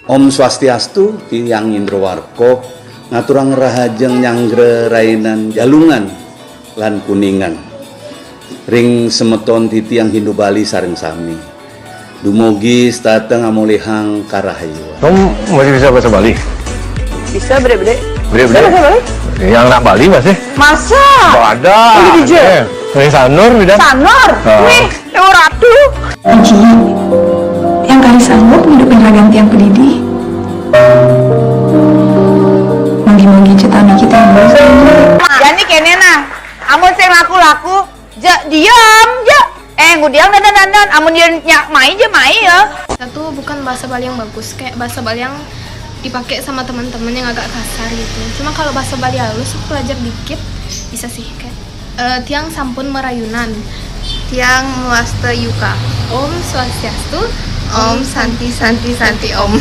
Om Swastiastu tiyang Indro Warkop ngaturang rahajeng nyanggre rainan Jalungan lan Kuningan ring semeton titiang Hindu Bali sareng sami dumugi stateng amolehang karahayuan. Kamu masih bisa bahasa Bali? Bisa bre-bre. Bre-bre? Bisa bahasa Bali? Yang anak Bali masih? Masa? Oh, ada. Oh, di DJ? Yang Sanur beda? Sanur? Wih, Dewa Ratu. Haji, yang kali sanggup ngidupin ragam tiang pedidi. Manggi-manggi cetami kita yang bahasa Jadi kene nah, amun saya laku-laku, diam, ngudiam dan amun dia nyak mai aja mai ya. Satu bukan bahasa Bali yang bagus, kayak bahasa Bali yang dipakai sama teman-teman yang agak kasar gitu. Cuma kalau bahasa Bali halus aku belajar dikit bisa sih kayak tiang sampun merayunan, tiang muaste yuka, Om Swastiastu, Om Santi Santi Santi Om.